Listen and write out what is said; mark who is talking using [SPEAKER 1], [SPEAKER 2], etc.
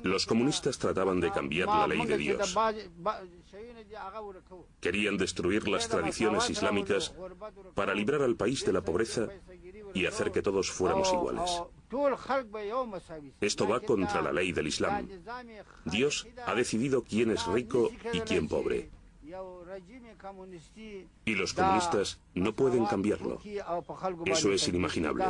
[SPEAKER 1] Los comunistas trataban de cambiar la ley de Dios. Querían destruir las tradiciones islámicas para librar al país de la pobreza y hacer que todos fuéramos iguales. Esto va contra la ley del Islam. Dios ha decidido quién es rico y quién pobre. Y los comunistas no pueden cambiarlo. Eso es inimaginable.